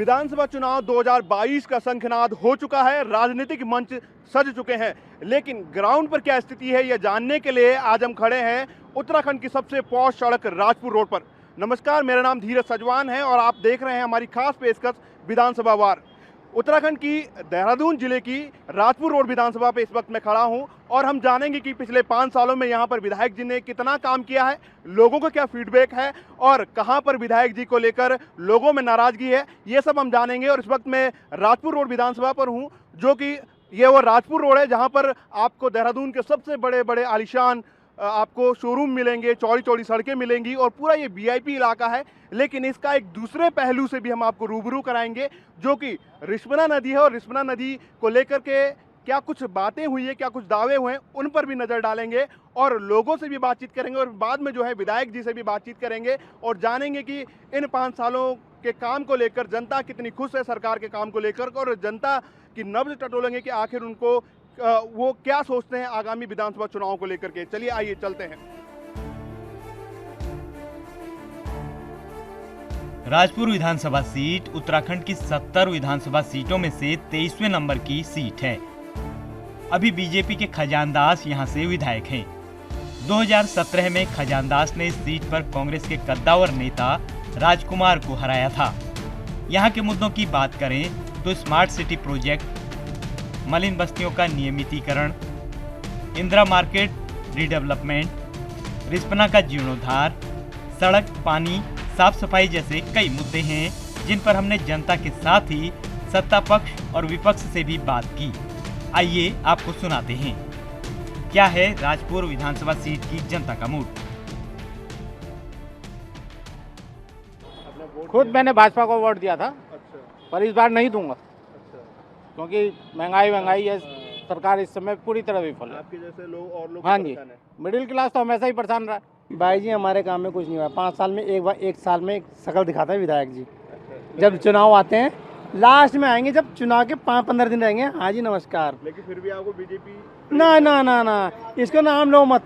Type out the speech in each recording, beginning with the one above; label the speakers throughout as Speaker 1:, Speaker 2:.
Speaker 1: विधानसभा चुनाव 2022 का शंखनाद हो चुका है, राजनीतिक मंच सज चुके हैं, लेकिन ग्राउंड पर क्या स्थिति है यह जानने के लिए आज हम खड़े हैं उत्तराखंड की सबसे पॉश सड़क राजपुर रोड पर। नमस्कार, मेरा नाम धीरज सजवान है और आप देख रहे हैं हमारी खास पेशकश विधानसभा वार। उत्तराखंड की देहरादून जिले की राजपुर रोड विधानसभा पे इस वक्त मैं खड़ा हूं और हम जानेंगे कि पिछले 5 सालों में यहां पर विधायक जी ने कितना काम किया है, लोगों को क्या फीडबैक है और कहां पर विधायक जी को लेकर लोगों में नाराजगी है, ये सब हम जानेंगे। और इस वक्त मैं राजपुर रोड विधानसभा पर हूं, जो कि ये वो राजपुर रोड है जहां पर आपको देहरादून के सबसे बड़े बड़े आलीशान आपको शोरूम मिलेंगे, चौड़ी चौड़ी सड़कें मिलेंगी और पूरा ये वीआईपी इलाका है। लेकिन इसका एक दूसरे पहलू से भी हम आपको रूबरू कराएंगे, जो कि रिस्पना नदी है और रिस्पना नदी को लेकर के क्या कुछ बातें हुई है, क्या कुछ दावे हुए हैं, उन पर भी नज़र डालेंगे और लोगों से भी बातचीत करेंगे और बाद में जो है विधायक जी से भी बातचीत करेंगे और जानेंगे कि इन 5 सालों के काम को लेकर जनता कितनी खुश है, सरकार के काम को लेकर, और जनता की नब्ज टटोलेंगे कि आखिर उनको वो क्या सोचते हैं आगामी विधानसभा चुनाव को लेकर के। चलिए आइए चलते हैं।
Speaker 2: राजपुर विधानसभा सीट उत्तराखंड की 70 विधानसभा सीटों में से 23वें नंबर की सीट है। अभी बीजेपी के खजानदास यहां से विधायक हैं। 2017 में खजानदास ने इस सीट पर कांग्रेस के कद्दावर नेता राजकुमार को हराया था। यहां के मुद्दों की बात करें तो स्मार्ट सिटी प्रोजेक्ट, मलिन बस्तियों का नियमितीकरण, इंदिरा मार्केट रीडेवलपमेंट, रिस्पना का जीर्णोद्धार, सड़क, पानी, साफ सफाई जैसे कई मुद्दे हैं जिन पर हमने जनता के साथ ही सत्ता पक्ष और विपक्ष से भी बात की। आइए आपको सुनाते हैं क्या है राजपुर विधानसभा सीट की जनता का मूड।
Speaker 3: खुद मैंने भाजपा को वोट दिया था, पर इस बार नहीं दूंगा क्योंकि महंगाई है, सरकार इस समय पूरी तरह विफल है।
Speaker 1: आपके जैसे लोग और लोग
Speaker 3: हाँ जी, मिडिल क्लास तो हमेशा ही परेशान रहा।
Speaker 4: भाई जी हमारे काम में कुछ नहीं हुआ। 5 साल में एक साल में एक शकल दिखाता है विधायक जी। जब चुनाव आते हैं लास्ट में आएंगे, जब चुनाव के 5-15 दिन रहेंगे, हाँ जी नमस्कार।
Speaker 1: लेकिन फिर भी आपको बीजेपी
Speaker 4: ना इसको नाम लो मत।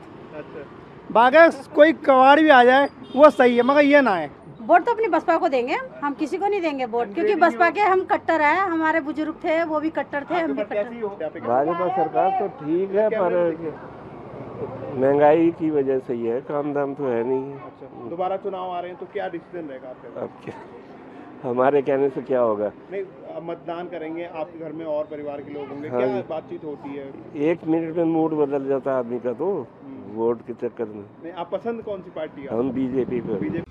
Speaker 4: बाकी कोई कवाड़ भी आ जाए वो सही है, मगर ये ना है।
Speaker 5: वोट तो अपनी बसपा को देंगे, हम किसी को नहीं देंगे वोट, क्योंकि बसपा के हम कट्टर हैं। हमारे बुजुर्ग थे वो भी कट्टर थे, हम भी कट्टर।
Speaker 6: भाजपा सरकार तो ठीक है, पर महंगाई की वजह से ही है, काम दाम तो है नहीं।
Speaker 1: अच्छा, दोबारा चुनाव आ रहे हैं तो क्या डिसीजन रहेगा आपका?
Speaker 6: अब क्या हमारे कहने से क्या होगा?
Speaker 1: नहीं, अब मतदान करेंगे, आपके घर में और परिवार के लोग होंगे,
Speaker 6: हाँ,
Speaker 1: क्या बातचीत होती है?
Speaker 6: 1 मिनट में मूड बदल जाता है आदमी का, तो वोट के चक्कर में।
Speaker 1: नहीं, आप पसंद कौन सी पार्टी है?
Speaker 6: हम बीजेपी को।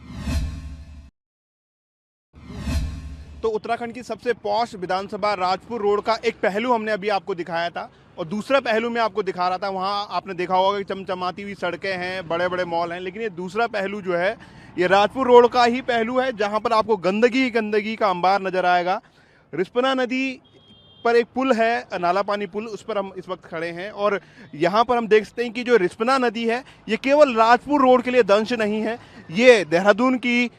Speaker 1: तो उत्तराखंड की सबसे पॉश विधानसभा राजपुर रोड का एक पहलू हमने अभी आपको दिखाया था और दूसरा पहलू मैं आपको दिखा रहा था। वहाँ आपने देखा होगा कि चमचमाती हुई सड़कें हैं, बड़े बड़े मॉल हैं, लेकिन ये दूसरा पहलू जो है ये राजपुर रोड का ही पहलू है, जहाँ पर आपको गंदगी का अंबार नजर आएगा। रिस्पना नदी पर एक पुल है, नाला पानी पुल, उस पर हम इस वक्त खड़े हैं और यहाँ पर हम देख सकते हैं कि जो रिस्पना नदी है ये केवल राजपुर रोड के लिए दंश नहीं है, ये देहरादून की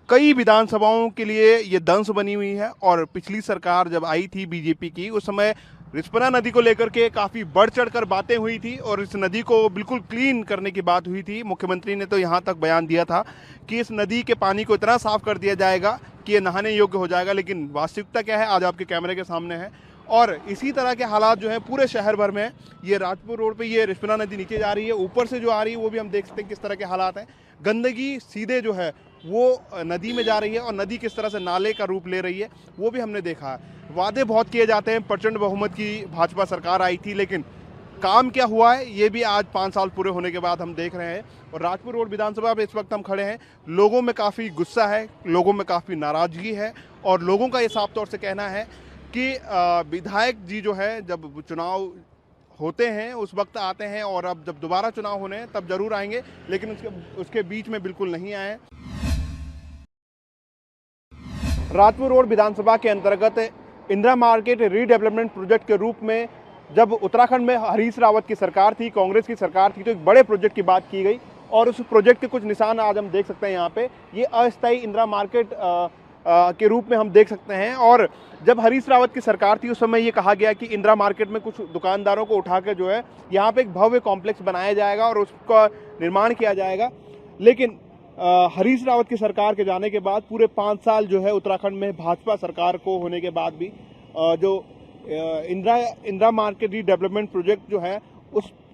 Speaker 1: कई विधानसभाओं के लिए ये दंश बनी हुई है। और पिछली सरकार जब आई थी बीजेपी की, उस समय रिस्पना नदी को लेकर के काफ़ी बढ़ चढ़कर बातें हुई थी और इस नदी को बिल्कुल क्लीन करने की बात हुई थी। मुख्यमंत्री ने तो यहाँ तक बयान दिया था कि इस नदी के पानी को इतना साफ कर दिया जाएगा कि ये नहाने योग्य हो जाएगा, लेकिन वास्तविकता क्या है आज आपके कैमरे के सामने है। और इसी तरह के हालात जो है पूरे शहर भर में, ये राजपुर रोड पे ये रिस्पना नदी नीचे जा रही है, ऊपर से जो आ रही है वो भी हम देख सकते हैं किस तरह के हालात हैं। गंदगी सीधे जो है वो नदी में जा रही है और नदी किस तरह से नाले का रूप ले रही है वो भी हमने देखा है। वादे बहुत किए जाते हैं, प्रचंड बहुमत की भाजपा सरकार आई थी, लेकिन काम क्या हुआ है ये भी आज 5 साल पूरे होने के बाद हम देख रहे हैं। और राजपुर रोड विधानसभा पे इस वक्त हम खड़े हैं, लोगों में काफ़ी गुस्सा है, लोगों में काफ़ी नाराज़गी है और लोगों का ये साफ तौर से कहना है कि विधायक जी जो है जब चुनाव होते हैं उस वक्त आते हैं और अब जब दोबारा चुनाव होने हैं तब जरूर आएंगे, लेकिन उसके बीच में बिल्कुल नहीं आए। राजपुर रोड विधानसभा के अंतर्गत इंदिरा मार्केट रीडेवलपमेंट प्रोजेक्ट के रूप में जब उत्तराखंड में हरीश रावत की सरकार थी, कांग्रेस की सरकार थी, तो एक बड़े प्रोजेक्ट की बात की गई और उस प्रोजेक्ट के कुछ निशान आज हम देख सकते हैं यहाँ पे। ये अस्थायी इंदिरा मार्केट के रूप में हम देख सकते हैं। और जब हरीश रावत की सरकार थी उस समय ये कहा गया कि इंदिरा मार्केट में कुछ दुकानदारों को उठा के जो है यहाँ पे एक भव्य कॉम्प्लेक्स बनाया जाएगा और उसका निर्माण किया जाएगा। लेकिन हरीश रावत की सरकार के जाने के बाद पूरे 5 साल जो है उत्तराखंड में भाजपा सरकार को होने के बाद भी जो इंदिरा मार्केट डेवलपमेंट प्रोजेक्ट जो है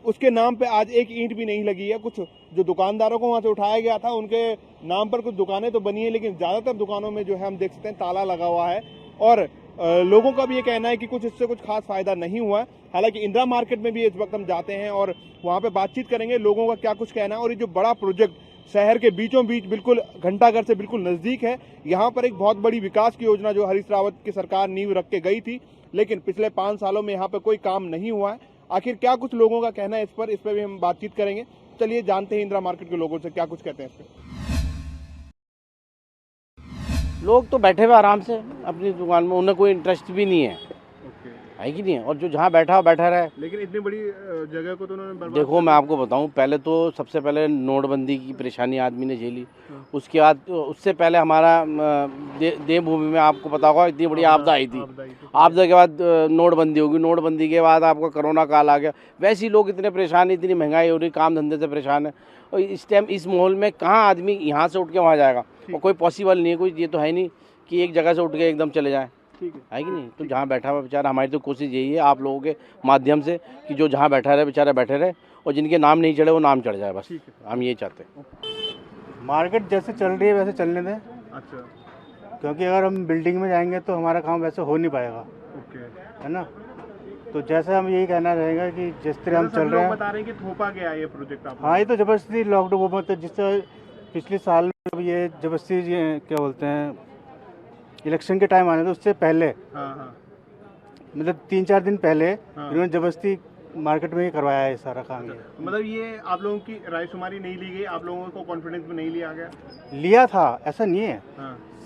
Speaker 1: उसके नाम पे आज एक ईंट भी नहीं लगी है। कुछ जो दुकानदारों को वहां से उठाया गया था उनके नाम पर कुछ दुकानें तो बनी है, लेकिन ज्यादातर दुकानों में जो है हम देख सकते हैं ताला लगा हुआ है और लोगों का भी ये कहना है कि कुछ इससे कुछ खास फायदा नहीं हुआ है। हालांकि इंदिरा मार्केट में भी इस वक्त हम जाते हैं और वहां पे बातचीत करेंगे लोगों का क्या कुछ कहना है। और ये जो बड़ा प्रोजेक्ट शहर के बीचों बीच बिल्कुल घंटाघर से बिल्कुल नजदीक है, यहाँ पर एक बहुत बड़ी विकास की योजना जो हरीश रावत की सरकार नींव रख के गई थी, लेकिन पिछले 5 सालों में यहाँ पे कोई काम नहीं हुआ है। आखिर क्या कुछ लोगों का कहना है इस पर भी हम बातचीत करेंगे। चलिए जानते हैं इंदिरा मार्केट के लोगों से क्या कुछ कहते हैं इस पर।
Speaker 3: लोग तो बैठे हुए आराम से अपनी दुकान में, उन्हें कोई इंटरेस्ट भी नहीं है, है कि नहीं है। और जो जहाँ बैठा हो बैठा रहे।
Speaker 1: लेकिन इतनी बड़ी जगह को तो उन्होंने बर्बाद
Speaker 3: देखो मैं आपको बताऊं, पहले तो सबसे पहले नोटबंदी की परेशानी आदमी ने झेली, उसके बाद उससे पहले हमारा देवभूमि में आपको पता होगा इतनी बड़ी आपदा आई थी। आपदा के बाद नोटबंदी होगी, नोटबंदी के बाद आपका कोरोना काल आ गया। वैसे ही लोग इतने परेशान, इतनी महंगाई हो रही, काम धंधे से परेशान है। और इस टाइम इस माहौल में कहाँ आदमी यहाँ से उठ के वहाँ जाएगा, और कोई पॉसिबल नहीं है, कोई ये तो है नहीं कि एक जगह से उठ के एकदम चले जाएँ, है कि नहीं। तो जहाँ बैठा हुआ बेचारा, हमारी तो कोशिश यही है आप लोगों के माध्यम से कि जो जहाँ बैठा रहे बेचारा बैठे रहे, और जिनके नाम नहीं चढ़े वो नाम चढ़ जाए, बस हम ये चाहते हैं।
Speaker 7: मार्केट जैसे चल रही है वैसे चलने दें।
Speaker 1: अच्छा,
Speaker 7: क्योंकि अगर हम बिल्डिंग में जाएंगे तो हमारा काम वैसे हो नहीं पाएगा, है ना। तो जैसे हम यही कहना रहेगा कि जिस तरह हम चल रहे हैं,
Speaker 1: बता रहे हैं कि थोपा गया ये प्रोजेक्ट आप।
Speaker 7: हाँ, ये तो जबरदस्ती लॉकडाउन में, तो जिससे पिछले साल में ये जबरदस्ती क्या बोलते हैं इलेक्शन के टाइम आने थे उससे पहले, मतलब 3-4 दिन पहले इन्होंने जबरदस्ती मार्केट में ही करवाया है सारा काम। ये
Speaker 1: मतलब ये आप लोगों की रायशुमारी नहीं ली गई, आप लोगों को कॉन्फिडेंस में नहीं लिया गया?
Speaker 7: लिया था, ऐसा नहीं है।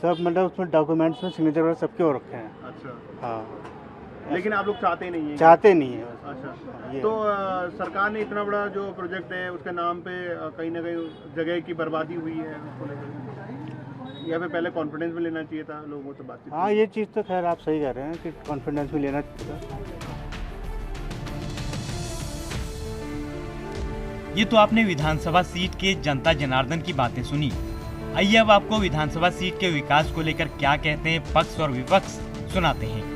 Speaker 7: सब मतलब उसमें डॉक्यूमेंट्स में सिग्नेचर वगैरह सबके हो रखे हैं।
Speaker 1: अच्छा,
Speaker 7: हाँ,
Speaker 1: लेकिन आप लोग चाहते नहीं है?
Speaker 7: चाहते नहीं है।
Speaker 1: अच्छा, तो सरकार ने इतना बड़ा जो प्रोजेक्ट है उसके नाम पे कहीं ना कहीं जगह की बर्बादी हुई है, उसको लेकर या फिर पहले कॉन्फिडेंस में लेना चाहिए था लोगों से बातचीत?
Speaker 7: हाँ, ये चीज़ तो खैर आप सही कह रहे हैं कि कॉन्फिडेंस में लेना चाहिए था।
Speaker 2: ये तो आपने विधानसभा सीट के जनता जनार्दन की बातें सुनी। आइए अब आपको विधानसभा सीट के विकास को लेकर क्या कहते हैं पक्ष और विपक्ष सुनाते हैं।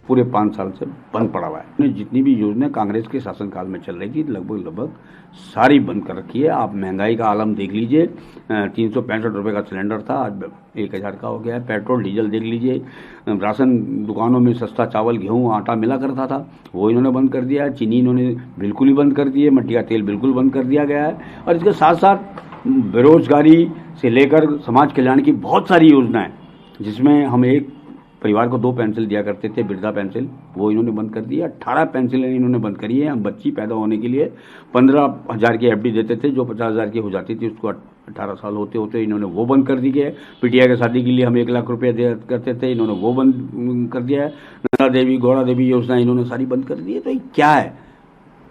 Speaker 8: पूरे 5 साल से बंद पड़ा हुआ है। जितनी भी योजना कांग्रेस के शासनकाल में चल रही थी लगभग सारी बंद कर रखी है। आप महंगाई का आलम देख लीजिए, 365 रुपये का सिलेंडर था, आज 1000 का हो गया है। पेट्रोल डीजल देख लीजिए, राशन दुकानों में सस्ता चावल गेहूं आटा मिला करता था, वो इन्होंने बंद कर दिया है। चीनी इन्होंने बिल्कुल ही बंद कर दी है, मट्टी का तेल बिल्कुल बंद कर दिया गया है। और इसके साथ साथ बेरोजगारी से लेकर समाज कल्याण की बहुत सारी योजनाएं, जिसमें हम एक परिवार को 2 पेंसिल दिया करते थे, वृद्धा पेंसिल, वो इन्होंने बंद कर दी है। 18 पेंसिलें इन्होंने बंद करी है। हम बच्ची पैदा होने के लिए 15,000 की एफडी देते थे, जो 50,000 की हो जाती थी, उसको 18 साल होते होते इन्होंने वो बंद कर दी है। पिटिया के शादी के लिए हम 1 लाख रुपये दिया करते थे, इन्होंने वो बंद कर दिया है। नंदा देवी गौड़ा देवी योजना इन्होंने सारी बंद कर दी है। तो ये क्या है,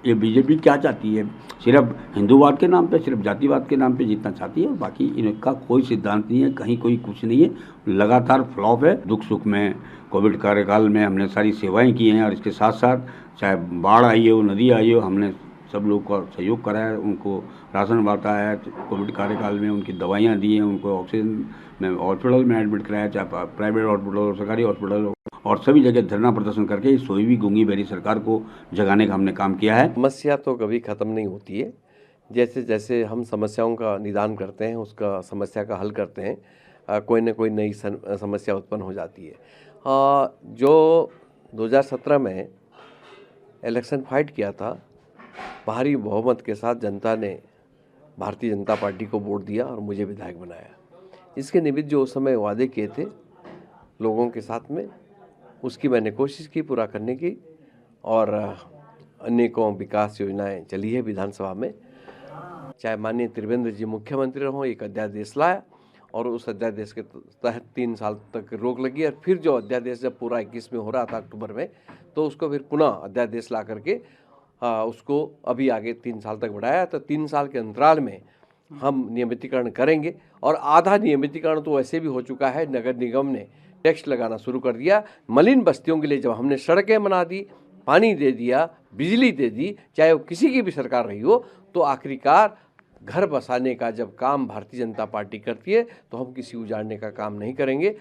Speaker 8: ये बीजेपी क्या चाहती है? सिर्फ हिंदूवाद के नाम पे, सिर्फ जातिवाद के नाम पे जीतना चाहती है, और बाकी इनका कोई सिद्धांत नहीं है, कहीं कोई कुछ नहीं है, लगातार फ्लॉप है। दुख सुख में, कोविड कार्यकाल में हमने सारी सेवाएं की हैं, और इसके साथ साथ चाहे बाढ़ आई हो, नदी आई हो, हमने सब लोग का सहयोग करा है, उनको राशन बांटा है, कोविड कार्यकाल में उनकी दवाइयाँ दी हैं, उनको ऑक्सीजन में हॉस्पिटल में एडमिट कराया, चाहे प्राइवेट हॉस्पिटल हो, सरकारी हॉस्पिटल हो, और सभी जगह धरना प्रदर्शन करके इस सोई हुई गूंगी बहरी सरकार को जगाने का हमने काम किया है।
Speaker 9: समस्या तो कभी ख़त्म नहीं होती है। जैसे जैसे हम समस्याओं का निदान करते हैं, उसका समस्या का हल करते हैं, कोई ना कोई नई समस्या उत्पन्न हो जाती है। जो 2017 में इलेक्शन फाइट किया था, भारी बहुमत के साथ जनता ने भारतीय जनता पार्टी को वोट दिया और मुझे विधायक बनाया। इसके निमित्त जो उस समय वादे किए थे लोगों के साथ में, उसकी मैंने कोशिश की पूरा करने की, और अनेकों विकास योजनाएं चली है विधानसभा में। चाहे माननीय त्रिवेंद्र जी मुख्यमंत्री रहो, एक अध्यादेश लाया, और उस अध्यादेश के तहत 3 साल तक रोक लगी, और फिर जो अध्यादेश जब पूरा 21 में हो रहा था अक्टूबर में, तो उसको फिर पुनः अध्यादेश ला करके उसको अभी आगे 3 साल तक बढ़ाया। तो 3 साल के अंतराल में हम नियमितीकरण करेंगे, और आधा नियमितीकरण तो वैसे भी हो चुका है। नगर निगम ने टैक्स लगाना शुरू कर दिया। मलिन बस्तियों के लिए जब हमने सड़कें बना दी, पानी दे दिया, बिजली दे दी, चाहे वो किसी की भी सरकार रही हो, तो आखिरकार घर बसाने का जब काम भारतीय जनता पार्टी करती है तो हम किसी उजाड़ने का काम नहीं करेंगे,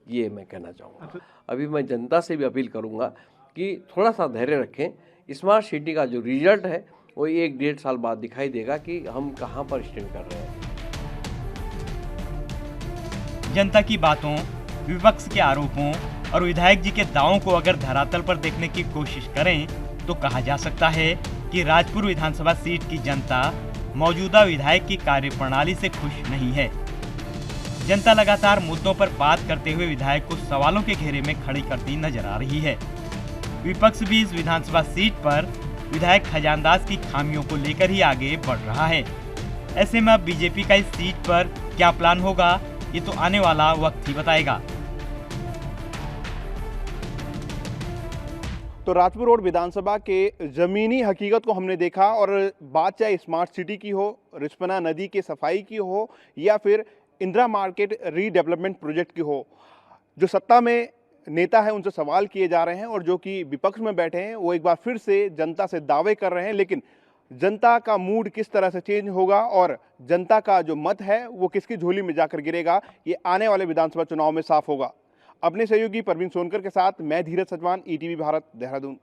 Speaker 9: ये मैं कहना चाहूँगा। अभी मैं जनता से भी अपील करूँगा कि थोड़ा सा धैर्य रखें। स्मार्ट सिटी का जो रिजल्ट है वो 1-1.5 साल बाद दिखाई देगा कि हम कहाँ पर स्टैंड कर रहे हैं।
Speaker 2: जनता की बातों, विपक्ष के आरोपों और विधायक जी के दावों को अगर धरातल पर देखने की कोशिश करें तो कहा जा सकता है कि राजपुर विधानसभा सीट की जनता मौजूदा विधायक की कार्यप्रणाली से खुश नहीं है। जनता लगातार मुद्दों पर बात करते हुए विधायक को सवालों के घेरे में खड़ी करती नजर आ रही है। विपक्ष भी इस विधानसभा सीट पर विधायक खजानदास की खामियों को लेकर ही आगे बढ़ रहा है। ऐसे में अब बीजेपी का इस सीट पर क्या प्लान होगा, ये तो आने वाला वक्त ही बताएगा।
Speaker 1: तो राजपुर रोड विधानसभा के जमीनी हकीकत को हमने देखा, और बात चाहे स्मार्ट सिटी की हो, रिस्पना नदी के सफाई की हो, या फिर इंदिरा मार्केट रीडेवलपमेंट प्रोजेक्ट की हो, जो सत्ता में नेता है उनसे सवाल किए जा रहे हैं और जो कि विपक्ष में बैठे हैं वो एक बार फिर से जनता से दावे कर रहे हैं। लेकिन जनता का मूड किस तरह से चेंज होगा और जनता का जो मत है वो किसकी झोली में जाकर गिरेगा, ये आने वाले विधानसभा चुनाव में साफ होगा। अपने सहयोगी परवीन सोनकर के साथ मैं धीरज सजवान, ईटीवी भारत, देहरादून।